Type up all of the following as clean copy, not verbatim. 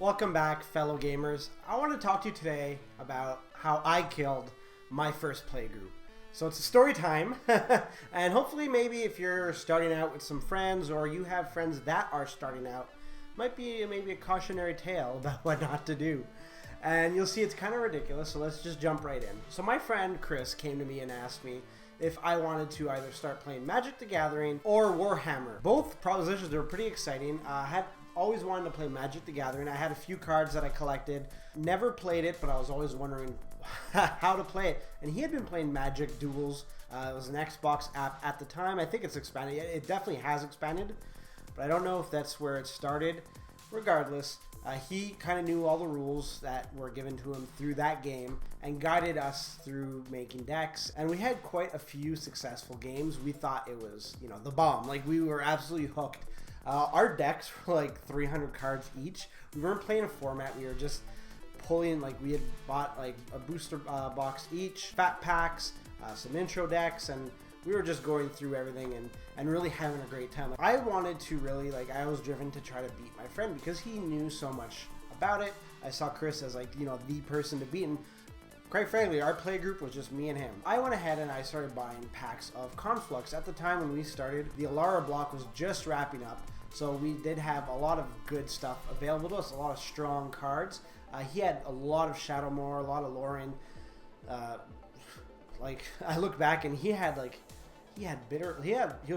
Welcome back, fellow gamers. I want to talk to you today about how I killed my first playgroup. So it's a story time, and hopefully maybe if you're starting out with some friends or you have friends that are starting out, might be maybe a cautionary tale about what not to do. And you'll see it's kind of ridiculous, so let's just jump right in. So my friend Chris came to me and asked me if I wanted to either start playing Magic the Gathering or Warhammer. Both propositions were pretty exciting. I had always wanted to play Magic the Gathering. I had a few cards that I collected. Never played it, but I was always wondering how to play it. And he had been playing Magic Duels. It was an Xbox app at the time. I think it's expanded. It definitely has expanded, but I don't know if that's where it started. Regardless, he kind of knew all the rules that were given to him through that game and guided us through making decks. And we had quite a few successful games. We thought it was, the bomb. Like, we were absolutely hooked. Our decks were like 300 cards each. We weren't playing a format. We were just pulling, like, we had bought like a booster box each, fat packs, some intro decks, and we were just going through everything and really having a great time. I wanted to really, I was driven to try to beat my friend because he knew so much about it. I saw Chris as the person to beat, and quite frankly, our play group was just me and him. I went ahead and I started buying packs of Conflux. At the time when we started, the Alara block was just wrapping up, so we did have a lot of good stuff available to us, a lot of strong cards. He had a lot of Shadowmoor, a lot of Lauren. I look back and he was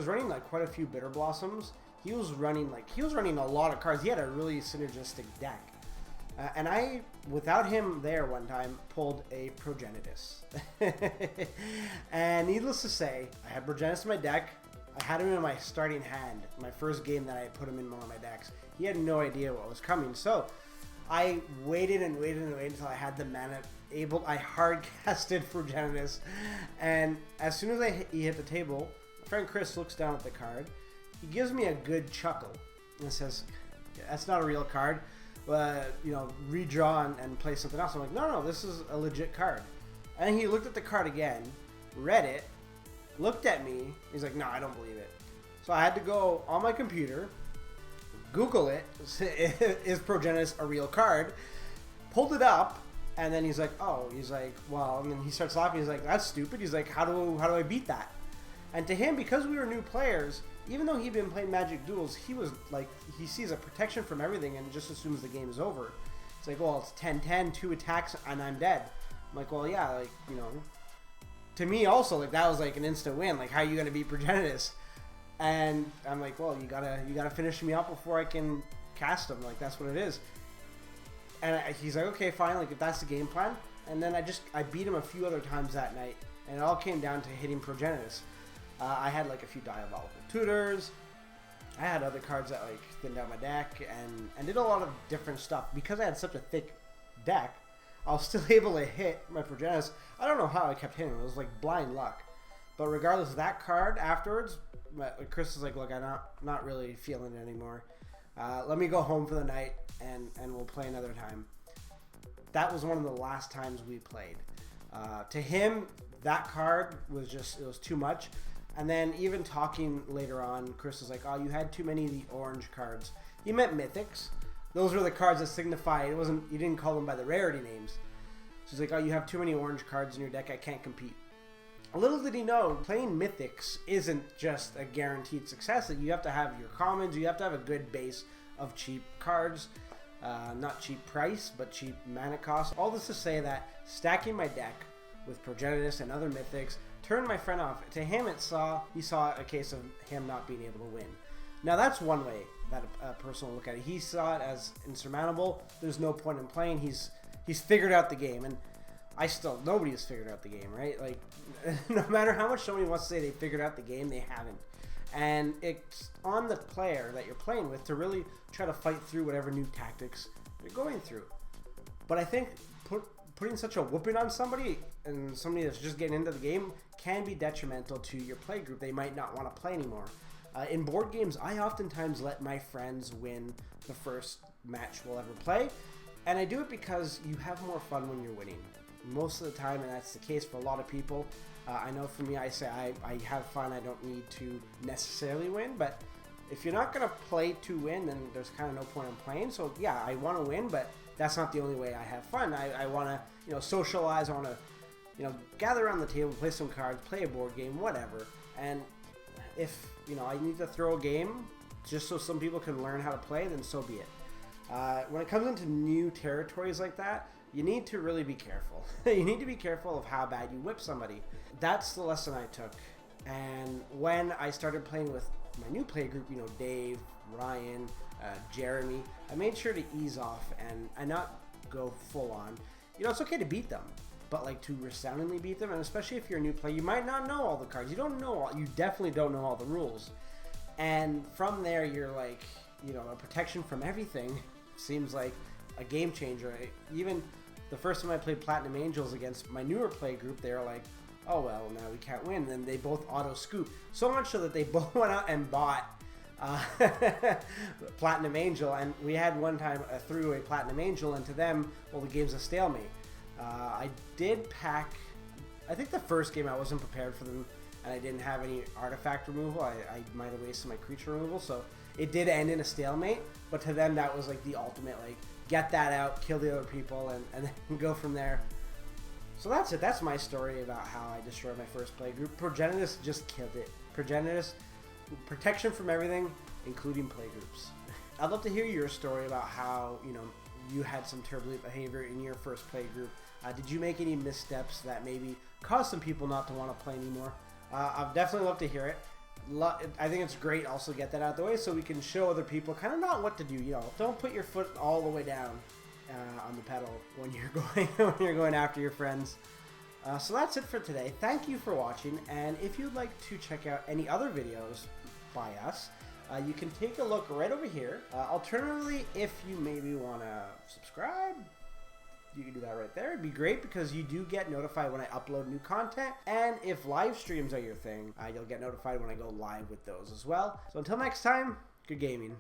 running quite a few Bitter Blossoms. He was running a lot of cards. He had a really synergistic deck. And I, without him there one time, pulled a Progenesis. And needless to say, I had Progenesis in my deck. I had him in my starting hand, my first game that I put him in one of my decks. He had no idea what was coming. So I waited until I had the mana able. I hard casted Progenesis. And as soon as he hit the table, my friend Chris looks down at the card. He gives me a good chuckle and says, "That's not a real card. Redraw and play something else." I'm like, no, this is a legit card. And he looked at the card again, read it, looked at me. He's like, "No, I don't believe it." So I had to go on my computer, Google it. Is Progenesis a real card? Pulled it up, and then he's like, "Oh," he's like, "Well," and then he starts laughing. He's like, "That's stupid." He's like, how do I beat that?" And to him, because we were new players, even though he'd been playing Magic Duels, he was like, he sees a protection from everything and just assumes the game is over. It's like, well, it's 10-10, 2 attacks, and I'm dead. I'm like, well, yeah, to me also, that was like an instant win. Like, how are you going to beat Progenesis? And I'm like, well, you gotta finish me up before I can cast him. Like, that's what it is. And he's like, okay, fine, if that's the game plan. And then I beat him a few other times that night, and it all came down to hitting Progenesis. I had a few Diabolical Tutors. I had other cards that thinned out my deck and did a lot of different stuff. Because I had such a thick deck, I was still able to hit my Progenesis. I don't know how I kept hitting him. It was like blind luck. But regardless of that card, afterwards, Chris was like, "Look, I'm not really feeling it anymore. Let me go home for the night and we'll play another time." That was one of the last times we played. To him, that card was it was too much. And then even talking later on, Chris was like, "Oh, you had too many of the orange cards." He meant Mythix. Those were the cards that signify, you didn't call them by the rarity names. So he's like, "Oh, you have too many orange cards in your deck, I can't compete." Little did he know, playing Mythix isn't just a guaranteed success. You have to have your commons, you have to have a good base of cheap cards. Not cheap price, but cheap mana cost. All this to say that stacking my deck with Progenesis and other Mythics turned my friend off. To him, he saw a case of him not being able to win. Now that's one way that a person will look at it. He saw it as insurmountable. There's no point in playing. He's figured out the game, and nobody has figured out the game, right? Like, no matter how much somebody wants to say they figured out the game, they haven't. And it's on the player that you're playing with to really try to fight through whatever new tactics you're going through. But I think putting such a whooping on somebody, and somebody that's just getting into the game, can be detrimental to your play group. They might not want to play anymore. In board games, I oftentimes let my friends win the first match we'll ever play. And I do it because you have more fun when you're winning. Most of the time, and that's the case for a lot of people. I know for me, I say I have fun. I don't need to necessarily win, but if you're not going to play to win, then there's kind of no point in playing. So yeah, I want to win, but that's not the only way I have fun. I want to, you know, socialize. I want to, you know, gather around the table, play some cards, play a board game, whatever. And if, you know, I need to throw a game just so some people can learn how to play, then so be it. When it comes into new territories like that, you need to really be careful. You need to be careful of how bad you whip somebody. That's the lesson I took. And when I started playing with my new play group, you know, Dave, Ryan, Jeremy, I made sure to ease off and not go full on. You know, it's okay to beat them, but like to resoundingly beat them, and especially if you're a new player, you might not know all the cards. You don't know all, you definitely don't know all the rules. And from there, you're like, you know, a protection from everything seems like a game changer. Even the first time I played Platinum Angels against my newer play group, they were like, oh well, now we can't win. And then they both auto scoop, so much so that they both went out and bought Platinum Angel, and we had one time threw a Platinum Angel, and to them, well, the game's a stalemate. I did pack, I think the first game I wasn't prepared for them, and I didn't have any artifact removal. I might have wasted my creature removal, so it did end in a stalemate, but to them that was like the ultimate, like, get that out, kill the other people, and then go from there. So that's it. That's my story about how I destroyed my first play group. Progenesis just killed it. Progenesis, protection from everything, including play groups. I'd love to hear your story about how, you know, you had some turbulent behavior in your first play group. Did you make any missteps that maybe caused some people not to want to play anymore? I'd definitely love to hear it. I think it's great also to get that out of the way so we can show other people kind of not what to do. You know, don't put your foot all the way down on the pedal when you're going after your friends. So that's it for today. Thank you for watching, and if you'd like to check out any other videos by us, you can take a look right over here. Alternatively, if you maybe want to subscribe, you can do that right there. It'd be great because you do get notified when I upload new content, and if live streams are your thing, you'll get notified when I go live with those as well. So until next time, good gaming.